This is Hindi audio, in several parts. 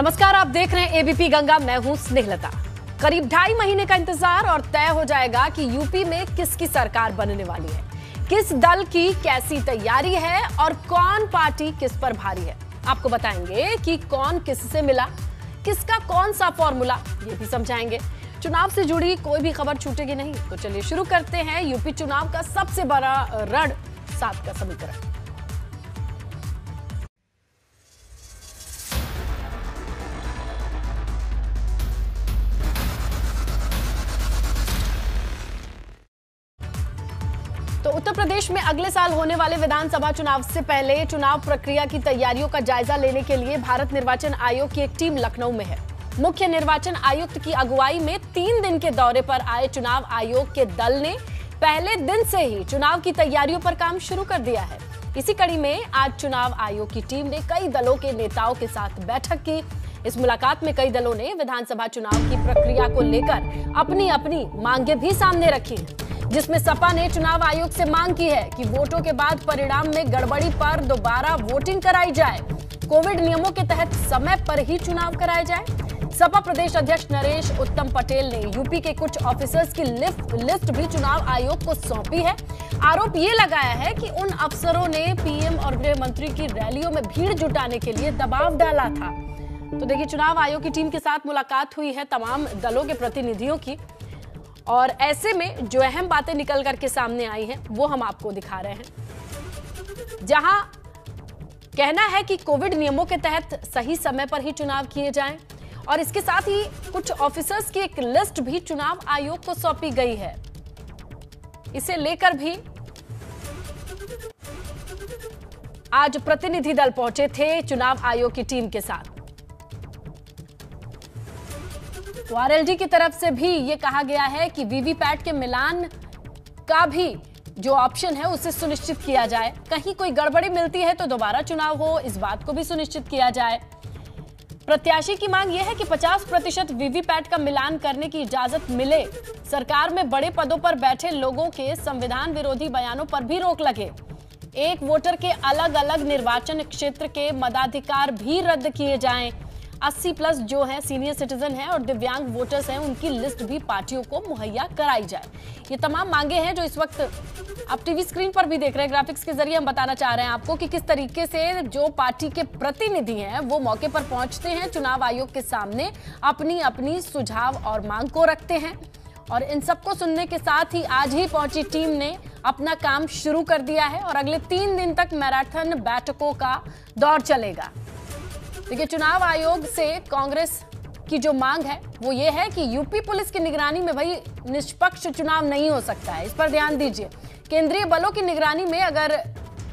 नमस्कार, आप देख रहे हैं एबीपी गंगा। मैं हूं स्नेहलता। करीब 2.5 महीने का इंतजार और तय हो जाएगा कि यूपी में किसकी सरकार बनने वाली है, किस दल की कैसी तैयारी है और कौन पार्टी किस पर भारी है। आपको बताएंगे कि कौन किससे मिला, किसका कौन सा फॉर्मूला, ये भी समझाएंगे। चुनाव से जुड़ी कोई भी खबर छूटेगी नहीं। तो चलिए शुरू करते हैं यूपी चुनाव का सबसे बड़ा रण 7 का समीकरण। तो उत्तर प्रदेश में अगले साल होने वाले विधानसभा चुनाव से पहले चुनाव प्रक्रिया की तैयारियों का जायजा लेने के लिए भारत निर्वाचन आयोग की एक टीम लखनऊ में है। मुख्य निर्वाचन आयुक्त की अगुवाई में 3 दिन के दौरे पर आए चुनाव आयोग के दल ने पहले दिन से ही चुनाव की तैयारियों पर काम शुरू कर दिया है। इसी कड़ी में आज चुनाव आयोग की टीम ने कई दलों के नेताओं के साथ बैठक की। इस मुलाकात में कई दलों ने विधानसभा चुनाव की प्रक्रिया को लेकर अपनी अपनी मांगे भी सामने रखी, जिसमें सपा ने चुनाव आयोग से मांग की है कि वोटों के बाद परिणाम में गड़बड़ी पर दोबारा वोटिंग कराई जाए, कोविड नियमों के तहत समय पर ही चुनाव कराया जाए। सपा प्रदेश अध्यक्ष नरेश उत्तम पटेल ने यूपी के कुछ ऑफिसर्स की लिस्ट भी चुनाव आयोग को सौंपी है। आरोप ये लगाया है कि उन अफसरों ने पीएम और गृह मंत्री की रैलियों में भीड़ जुटाने के लिए दबाव डाला था। तो देखिए, चुनाव आयोग की टीम के साथ मुलाकात हुई है तमाम दलों के प्रतिनिधियों की, और ऐसे में जो अहम बातें निकल करके सामने आई हैं वो हम आपको दिखा रहे हैं। जहां कहना है कि कोविड नियमों के तहत सही समय पर ही चुनाव किए जाएं, और इसके साथ ही कुछ ऑफिसर्स की एक लिस्ट भी चुनाव आयोग को सौंपी गई है। इसे लेकर भी आज प्रतिनिधि दल पहुंचे थे चुनाव आयोग की टीम के साथ। तो आरएलडी की तरफ से भी ये कहा गया है कि वीवीपैट के मिलान का भी जो ऑप्शन है उसे सुनिश्चित किया जाए। कहीं कोई गड़बड़ी मिलती है तो दोबारा चुनाव हो, इस बात को भी सुनिश्चित किया जाए। प्रत्याशी की मांग यह है कि 50% वीवीपैट का मिलान करने की इजाजत मिले। सरकार में बड़े पदों पर बैठे लोगों के संविधान विरोधी बयानों पर भी रोक लगे। एक वोटर के अलग अलग निर्वाचन क्षेत्र के मताधिकार भी रद्द किए जाएं। 80+ जो है सीनियर सिटीजन हैं और दिव्यांग वोटर्स हैं, उनकी लिस्ट भी पार्टियों को मुहैया कराई जाए। ये तमाम मांगे हैं जो इस वक्त आप टीवी स्क्रीन पर भी देख रहे हैं। ग्राफिक्स के जरिए हम बताना चाह रहे हैं आपको कि किस तरीके से जो पार्टी के प्रतिनिधि हैं वो मौके पर पहुंचते हैं, चुनाव आयोग के सामने अपनी अपनी सुझाव और मांग को रखते हैं। और इन सबको सुनने के साथ ही आज ही पहुंची टीम ने अपना काम शुरू कर दिया है और अगले 3 दिन तक मैराथन बैठकों का दौर चलेगा। देखिए, चुनाव आयोग से कांग्रेस की जो मांग है वो ये है कि यूपी पुलिस की निगरानी में भाई निष्पक्ष चुनाव नहीं हो सकता है, इस पर ध्यान दीजिए। केंद्रीय बलों की निगरानी में अगर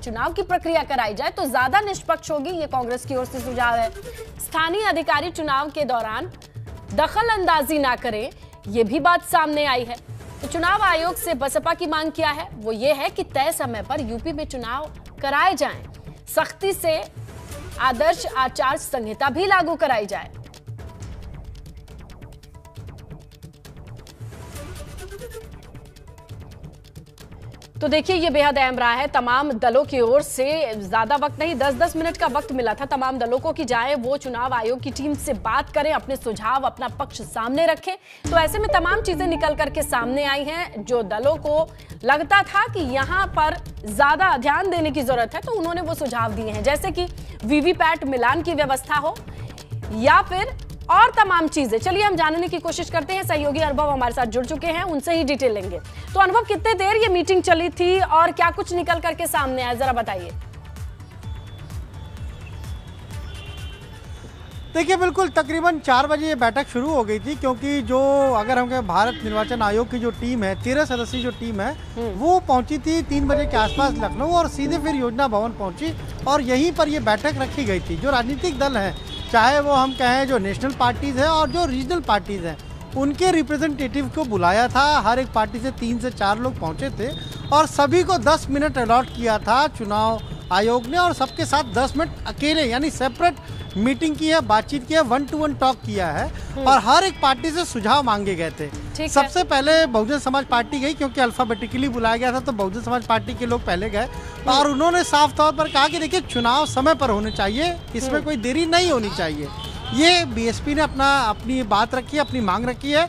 चुनाव की प्रक्रिया कराई जाए तो ज्यादा निष्पक्ष होगी, ये कांग्रेस की ओर से सुझाव है। स्थानीय अधिकारी चुनाव के दौरान दखल अंदाजी ना करें, ये भी बात सामने आई है। तो चुनाव आयोग से बसपा की मांग क्या है वो ये है कि तय समय पर यूपी में चुनाव कराए जाएं, सख्ती से आदर्श आचार संहिता भी लागू कराई जाए। तो देखिए, ये बेहद अहम रहा है तमाम दलों की ओर से। ज्यादा वक्त नहीं, 10-10 मिनट का वक्त मिला था तमाम दलों को कि जाए वो चुनाव आयोग की टीम से बात करें, अपने सुझाव, अपना पक्ष सामने रखें। तो ऐसे में तमाम चीजें निकल करके सामने आई हैं। जो दलों को लगता था कि यहां पर ज्यादा ध्यान देने की जरूरत है तो उन्होंने वो सुझाव दिए हैं, जैसे कि वीवीपैट मिलान की व्यवस्था हो या फिर और तमाम चीजें। चलिए हम जानने की कोशिश करते हैं। सहयोगी अनुभव हमारे साथ जुड़ चुके हैं, उनसे ही डिटेल लेंगे। तो अनुभव, कितने देर ये मीटिंग चली थी और क्या कुछ निकल करके सामने आया, जरा बताइए। देखिए, बिल्कुल तकरीबन 4 बजे ये बैठक शुरू हो गई थी, क्योंकि जो अगर हम कहें भारत निर्वाचन आयोग की जो टीम है, 13 सदस्यीय जो टीम है वो पहुंची थी 3 बजे के आसपास लखनऊ और सीधे फिर योजना भवन पहुंची और यहीं पर ये बैठक रखी गई थी। जो राजनीतिक दल हैं, चाहे वो हम कहें जो नेशनल पार्टीज़ हैं और जो रीजनल पार्टीज़ हैं, उनके रिप्रेजेंटेटिव को बुलाया था। हर एक पार्टी से 3 से 4 लोग पहुंचे थे और सभी को 10 मिनट अलॉट किया था चुनाव आयोग ने, और सबके साथ 10 मिनट अकेले यानी सेपरेट मीटिंग की है, बातचीत की है, 1-to-1 टॉक किया है और हर एक पार्टी से सुझाव मांगे गए थे। सबसे पहले बहुजन समाज पार्टी गई, क्योंकि अल्फाबेटिकली बुलाया गया था तो बहुजन समाज पार्टी के लोग पहले गए और उन्होंने साफ तौर पर कहा कि देखिए, चुनाव समय पर होने चाहिए, इसमें कोई देरी नहीं होनी चाहिए। ये बीएसपी ने अपनी बात रखी है, अपनी मांग रखी है।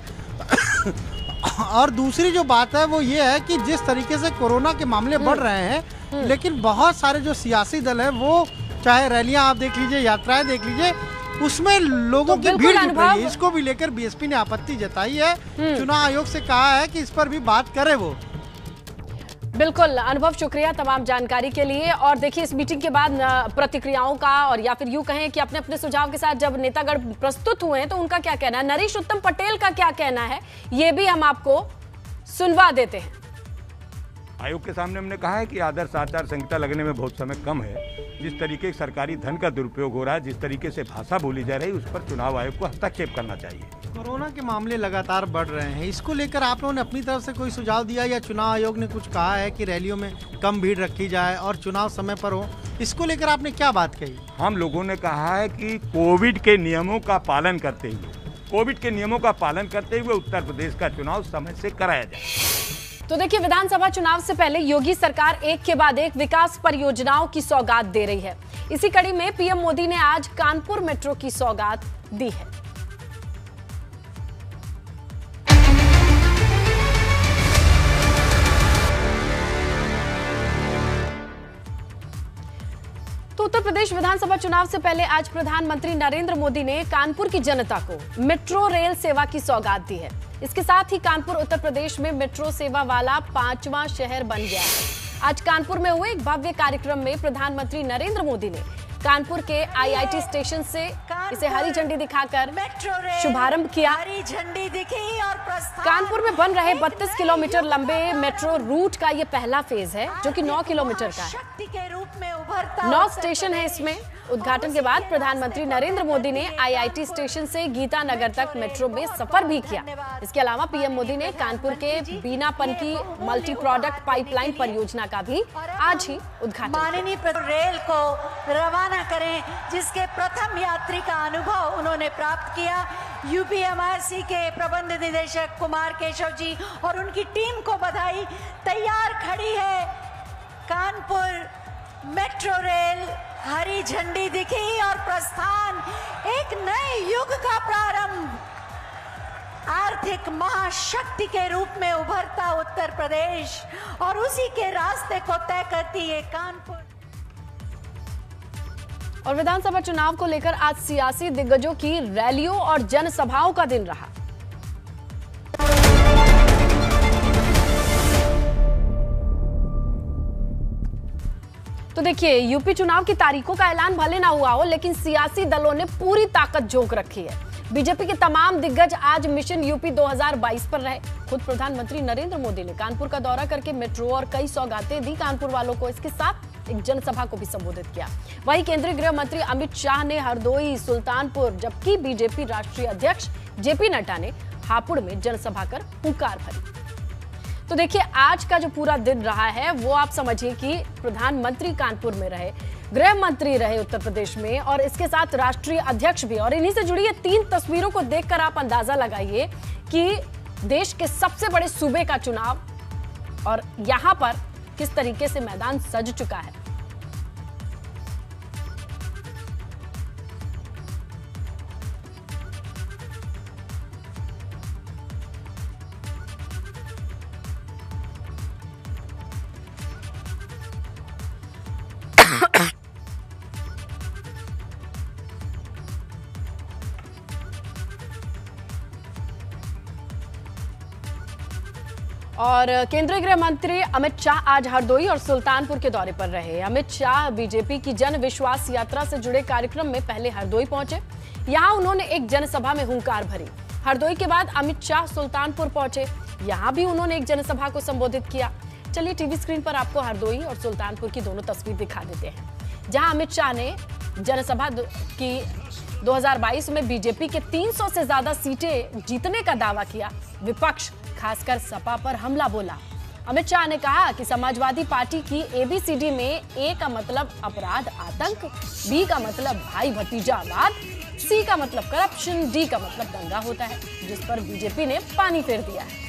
और दूसरी जो बात है वो ये है कि जिस तरीके से कोरोना के मामले बढ़ रहे हैं, लेकिन बहुत सारे जो सियासी दल हैं वो चाहे रैलियां आप देख लीजिए, यात्राएं देख लीजिए, उसमें लोगों की भीड़ जुट रही है। इसको भी लेकर बीएसपी ने आपत्ति जताई है, चुनाव आयोग से कहा है कि इस पर भी बात करे वो। बिल्कुल अनुभव, शुक्रिया तमाम जानकारी के लिए। और देखिए इस मीटिंग के बाद प्रतिक्रियाओं का, और या फिर यूं कहें कि अपने अपने सुझाव के साथ जब नेतागण प्रस्तुत हुए हैं तो उनका क्या कहना है, नरेश उत्तम पटेल का क्या कहना है, ये भी हम आपको सुनवा देते हैं। आयोग के सामने हमने कहा है कि आदर्श आचार संहिता लगने में बहुत समय कम है। जिस तरीके से सरकारी धन का दुरुपयोग हो रहा है, जिस तरीके से भाषा बोली जा रही है, उस पर चुनाव आयोग को हस्तक्षेप करना चाहिए। कोरोना के मामले लगातार बढ़ रहे हैं, इसको लेकर आप लोगों ने अपनी तरफ से कोई सुझाव दिया या चुनाव आयोग ने कुछ कहा है कि रैलियों में कम भीड़ रखी जाए और चुनाव समय पर हो? इसको लेकर आपने क्या बात कही? हम लोगों ने कहा है कि कोविड के नियमों का पालन करते हुए उत्तर प्रदेश का चुनाव समय से कराया जाए। तो देखिए विधानसभा चुनाव से पहले योगी सरकार एक के बाद एक विकास परियोजनाओं की सौगात दे रही है। इसी कड़ी में पीएम मोदी ने आज कानपुर मेट्रो की सौगात दी है। तो उत्तर प्रदेश विधानसभा चुनाव से पहले आज प्रधानमंत्री नरेंद्र मोदी ने कानपुर की जनता को मेट्रो रेल सेवा की सौगात दी है। इसके साथ ही कानपुर उत्तर प्रदेश में मेट्रो सेवा वाला 5वां शहर बन गया है। आज कानपुर में हुए एक भव्य कार्यक्रम में प्रधानमंत्री नरेंद्र मोदी ने कानपुर के आईआईटी स्टेशन से इसे हरी झंडी दिखाकर शुभारंभ किया। हरी झंडी दिखी और कानपुर में बन रहे 32 किलोमीटर लंबे मेट्रो रूट का ये पहला फेज है, जो कि 9 किलोमीटर का है। शक्ति के रूप में उभरता 9 स्टेशन है इसमें। उद्घाटन के बाद प्रधानमंत्री नरेंद्र मोदी ने आईआईटी स्टेशन से गीता नगर तक मेट्रो में सफर भी किया। इसके अलावा पीएम मोदी ने कानपुर के बीनापन की मल्टी प्रोडक्ट पाइपलाइन परियोजना का भी आज ही उद्घाटन किया। माननीय रेल को रवाना करें, जिसके प्रथम यात्री का अनुभव उन्होंने प्राप्त किया। यूपीएमआरसी के प्रबंध निदेशक कुमार केशव जी और उनकी टीम को बधाई। तैयार खड़ी है कानपुर मेट्रो रेल, हरी झंडी दिखी और प्रस्थान, एक नए युग का प्रारंभ। आर्थिक महाशक्ति के रूप में उभरता उत्तर प्रदेश और उसी के रास्ते को तय करती है कानपुर। और विधानसभा चुनाव को लेकर आज सियासी दिग्गजों की रैलियों और जनसभाओं का दिन रहा। तो देखिए यूपी चुनाव की तारीखों का ऐलान भले ना हुआ हो, लेकिन सियासी दलों ने पूरी ताकत झोंक रखी है। बीजेपी के तमाम दिग्गज आज मिशन यूपी 2022 पर रहे। खुद प्रधानमंत्री नरेंद्र मोदी ने कानपुर का दौरा करके मेट्रो और कई सौगातें दी कानपुर वालों को। इसके साथ एक जनसभा को भी संबोधित किया। वहीं केंद्रीय गृह मंत्री अमित शाह ने हरदोई, सुल्तानपुर, जबकि बीजेपी राष्ट्रीय अध्यक्ष जेपी नड्डा ने हापुड़ में जनसभा कर हुंकार भरी। तो देखिए आज का जो पूरा दिन रहा है वो आप समझिए कि प्रधानमंत्री कानपुर में रहे, गृह मंत्री रहे उत्तर प्रदेश में, और इसके साथ राष्ट्रीय अध्यक्ष भी। और इन्हीं से जुड़ी ये 3 तस्वीरों को देखकर आप अंदाजा लगाइए कि देश के सबसे बड़े सूबे का चुनाव और यहां पर किस तरीके से मैदान सज चुका है। और केंद्रीय गृह मंत्री अमित शाह आज हरदोई और सुल्तानपुर के दौरे पर रहे। अमित शाह बीजेपी की जन विश्वास यात्रा से जुड़े कार्यक्रम में पहले हरदोई पहुंचे। यहां उन्होंने एक जनसभा में हुंकार भरी। हरदोई के बाद अमित शाह सुल्तानपुर पहुंचे। यहां भी उन्होंने एक जनसभा को संबोधित किया। चलिए टीवी स्क्रीन पर आपको हरदोई और सुल्तानपुर की दोनों तस्वीर दिखा देते हैं, जहां अमित शाह ने जनसभा की 2022 में बीजेपी के 300 से ज्यादा सीटें जीतने का दावा किया। विपक्ष खासकर सपा पर हमला बोला। अमित शाह ने कहा कि समाजवादी पार्टी की ABCD में A का मतलब अपराध आतंक, B का मतलब भाई भतीजावाद, C का मतलब करप्शन, D का मतलब दंगा होता है, जिस पर बीजेपी ने पानी फेर दिया है।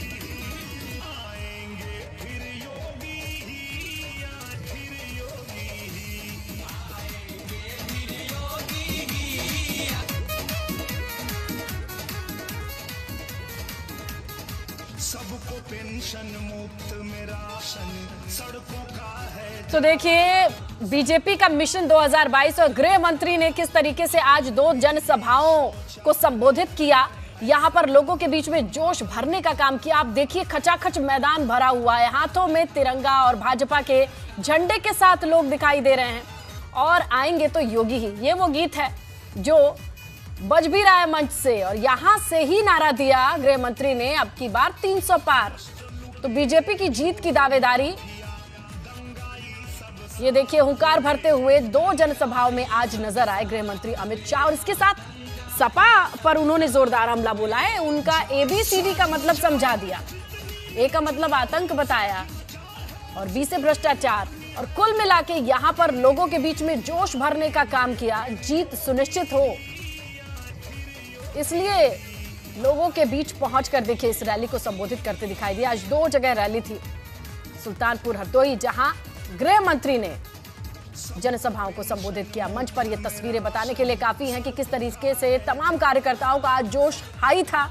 सबको पेंशन मुफ्त में राशन सड़कों का है। तो देखिए बीजेपी का मिशन 2022 और गृह मंत्री ने किस तरीके से आज 2 जनसभाओं को संबोधित किया, यहाँ पर लोगों के बीच में जोश भरने का काम किया। आप देखिए खचाखच मैदान भरा हुआ है, हाथों में तिरंगा और भाजपा के झंडे के साथ लोग दिखाई दे रहे हैं। और आएंगे तो योगी ही, ये वो गीत है जो बज भी रहा है मंच से, और यहां से ही नारा दिया गृह मंत्री ने, अब की बार 300 पार। तो बीजेपी की जीत की दावेदारी ये देखिए हुंकार भरते हुए 2 जनसभाओं में आज नजर आए गृह मंत्री अमित शाह। और इसके साथ सपा पर उन्होंने जोरदार हमला बोला है, उनका ABCD का मतलब समझा दिया। A का मतलब आतंक बताया और B से भ्रष्टाचार, और कुल मिला के यहां पर लोगों के बीच में जोश भरने का काम किया, जीत सुनिश्चित हो इसलिए लोगों के बीच पहुंचकर देखिए इस रैली को संबोधित करते दिखाई दिया। आज 2 जगह रैली थी, सुल्तानपुर हरदोई, जहां गृह मंत्री ने जनसभाओं को संबोधित किया। मंच पर ये तस्वीरें बताने के लिए काफी हैं कि किस तरीके से तमाम कार्यकर्ताओं का आज जोश हाई था।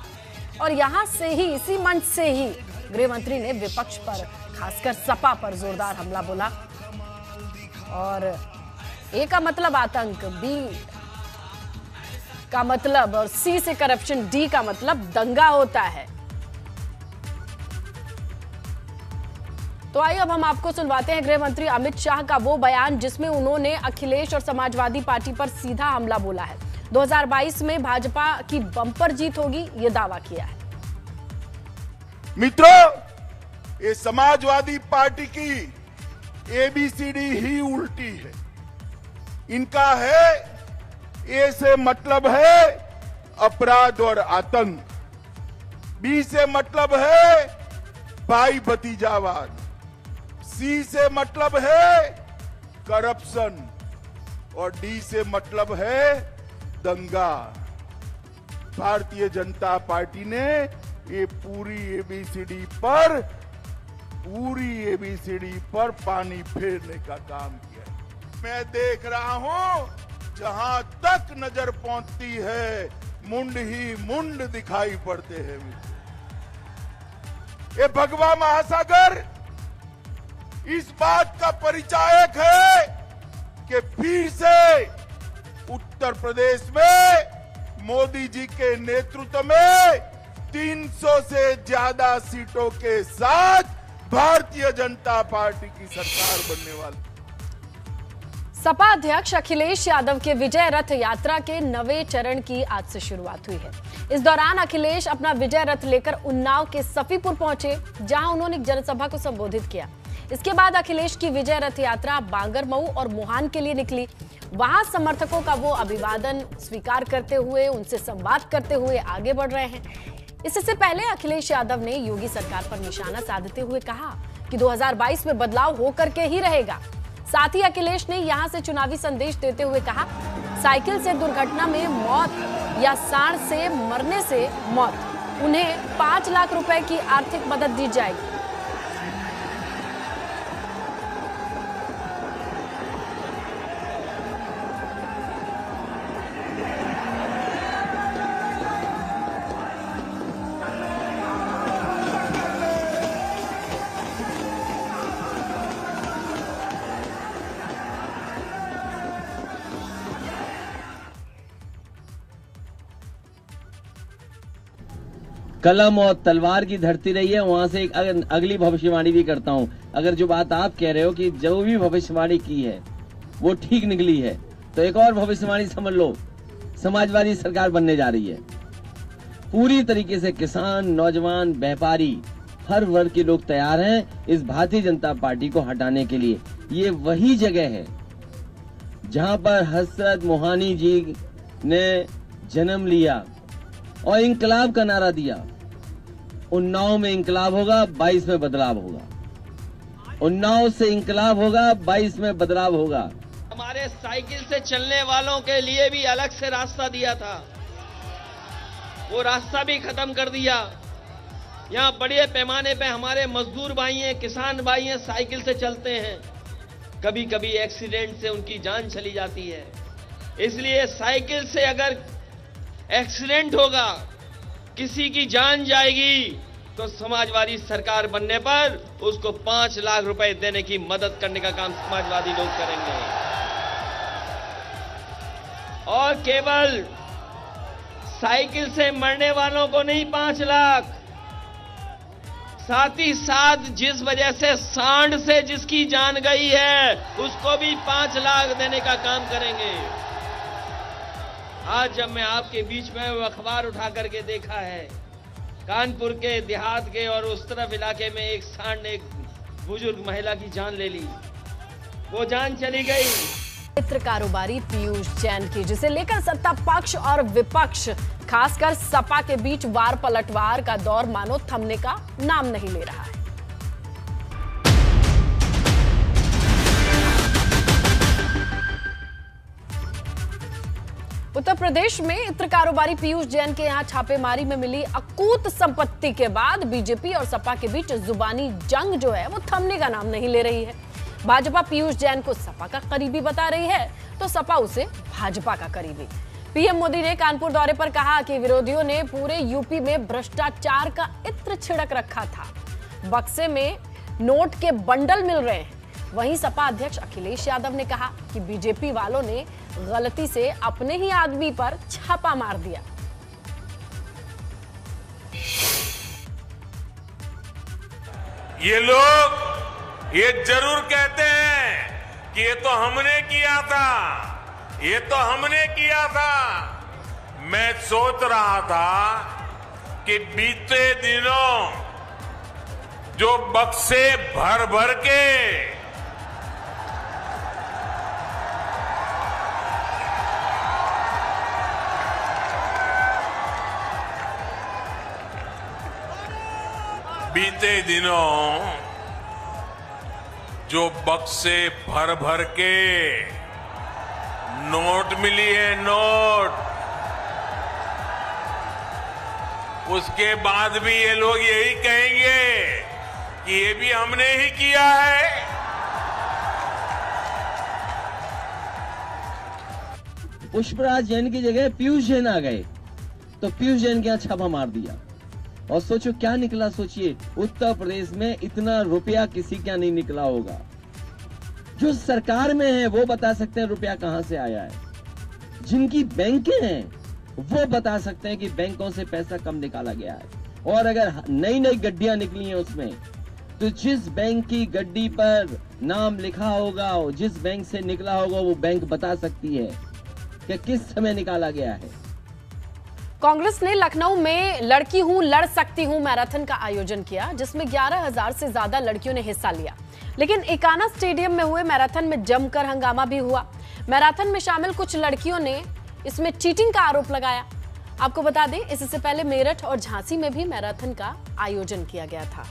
और यहां से ही, इसी मंच से ही गृह मंत्री ने विपक्ष पर, खासकर सपा पर जोरदार हमला बोला। और A का मतलब आतंक, B का मतलब और C से करप्शन, D का मतलब दंगा होता है। तो आइए अब हम आपको सुनवाते हैं गृह मंत्री अमित शाह का वो बयान जिसमें उन्होंने अखिलेश और समाजवादी पार्टी पर सीधा हमला बोला है। 2022 में भाजपा की बम्पर जीत होगी, ये दावा किया है। मित्रों, ये समाजवादी पार्टी की ABCD ही उल्टी है। इनका है A से मतलब है अपराध और आतंक, B से मतलब है भाई भतीजावाद, C से मतलब है करप्शन और D से मतलब है दंगा। भारतीय जनता पार्टी ने ये पूरी ABCD पर पानी फेरने का काम किया। मैं देख रहा हूं जहां तक नजर पहुंचती है मुंड ही मुंड दिखाई पड़ते हैं। ये भगवा महासागर इस बात का परिचायक है कि फिर से उत्तर प्रदेश में मोदी जी के नेतृत्व में 300 से ज्यादा सीटों के साथ भारतीय जनता पार्टी की सरकार बनने वाली। सपा अध्यक्ष अखिलेश यादव के विजय रथ यात्रा के 9वें चरण की आज से शुरुआत हुई है। इस दौरान अखिलेश अपना विजय रथ लेकर उन्नाव के सफीपुर पहुंचे, जहां उन्होंने एक जनसभा को संबोधित किया। इसके बाद अखिलेश की विजय रथ यात्रा बांगरमऊ और मुहान के लिए निकली। वहां समर्थकों का वो अभिवादन स्वीकार करते हुए, उनसे संवाद करते हुए आगे बढ़ रहे हैं। इससे पहले अखिलेश यादव ने योगी सरकार पर निशाना साधते हुए कहा कि 2022 में बदलाव होकर के ही रहेगा। साथ ही अखिलेश ने यहां से चुनावी संदेश देते हुए कहा, साइकिल से दुर्घटना में मौत या सांड से मरने से मौत, उन्हें 5 लाख रुपए की आर्थिक मदद दी जाएगी। कलम और तलवार की धरती रही है। वहां से एक अगली भविष्यवाणी भी करता हूं। अगर जो बात आप कह रहे हो कि जो भी भविष्यवाणी की है वो ठीक निकली है, तो एक और भविष्यवाणी समझ लो, समाजवादी सरकार बनने जा रही है। पूरी तरीके से किसान, नौजवान, व्यापारी, हर वर्ग के लोग तैयार हैं इस भारतीय जनता पार्टी को हटाने के लिए। ये वही जगह है जहां पर हजरत मोहानी जी ने जन्म लिया और इंकलाब का नारा दिया। उन्नाव में इंकलाब होगा, 22 में बदलाव होगा। उन्नाव से इंकलाब होगा, 22 में बदलाव होगा। हमारे साइकिल से चलने वालों के लिए भी अलग से रास्ता दिया था, वो रास्ता भी खत्म कर दिया। यहाँ बड़े पैमाने पे हमारे मजदूर भाई हैं, किसान भाई हैं, साइकिल से चलते हैं। कभी कभी एक्सीडेंट से उनकी जान चली जाती है। इसलिए साइकिल से अगर एक्सीडेंट होगा, किसी की जान जाएगी, तो समाजवादी सरकार बनने पर उसको 5 लाख रुपए देने की मदद करने का काम समाजवादी लोग करेंगे। और केवल साइकिल से मरने वालों को नहीं 5 लाख, साथ ही साथ जिस वजह से सांड से जिसकी जान गई है उसको भी 5 लाख देने का काम करेंगे। आज जब मैं आपके बीच में वो अखबार उठा करके देखा है, कानपुर के देहात के और उस तरफ इलाके में एक सांड ने एक बुजुर्ग महिला की जान ले ली, वो जान चली गई। मित्र कारोबारी पीयूष जैन की, जिसे लेकर सत्ता पक्ष और विपक्ष खासकर सपा के बीच वार पलटवार का दौर मानो थमने का नाम नहीं ले रहा है। उत्तर प्रदेश में इत्र कारोबारी पीयूष जैन के यहां छापेमारी में मिली अकूत संपत्ति के बाद बीजेपी और सपा के बीच जुबानी जंग जो है वो थमने का नाम नहीं ले रही है। भाजपा पीयूष जैन को सपा का करीबी बता रही है तो सपा उसे भाजपा का करीबी। पीएम मोदी ने कानपुर दौरे पर कहा कि विरोधियों ने पूरे यूपी में भ्रष्टाचार का इत्र छिड़क रखा था, बक्से में नोट के बंडल मिल रहे हैं। वहीं सपा अध्यक्ष अखिलेश यादव ने कहा कि बीजेपी वालों ने गलती से अपने ही आदमी पर छापा मार दिया। ये लोग ये जरूर कहते हैं कि ये तो हमने किया था, ये तो हमने किया था। मैं सोच रहा था कि बीते दिनों जो बक्से भर भर के जो बक्से भर भर के नोट मिली है, नोट, उसके बाद भी ये लोग यही कहेंगे कि ये भी हमने ही किया है। पुष्पराज जैन की जगह पीयूष जैन आ गए तो पीयूष जैन के यहाँ छापा मार दिया और सोचो क्या निकला। सोचिए, उत्तर प्रदेश में इतना रुपया किसी का नहीं निकला होगा। जो सरकार में है वो बता सकते हैं रुपया कहां से आया है। जिनकी बैंकें हैं वो बता सकते हैं कि बैंकों से पैसा कम निकाला गया है। और अगर नई नई गड्डियां निकली हैं उसमें, तो जिस बैंक की गड्डी पर नाम लिखा होगा, जिस बैंक से निकला होगा, वो बैंक बता सकती है कि किस समय निकाला गया है। कांग्रेस ने लखनऊ में लड़की हूं लड़ सकती हूं मैराथन का आयोजन किया, जिसमें 11,000 से ज्यादा लड़कियों ने हिस्सा लिया। लेकिन एकाना स्टेडियम में हुए मैराथन में जमकर हंगामा भी हुआ। मैराथन में शामिल कुछ लड़कियों ने इसमें चीटिंग का आरोप लगाया। आपको बता दें, इससे पहले मेरठ और झांसी में भी मैराथन का आयोजन किया गया था।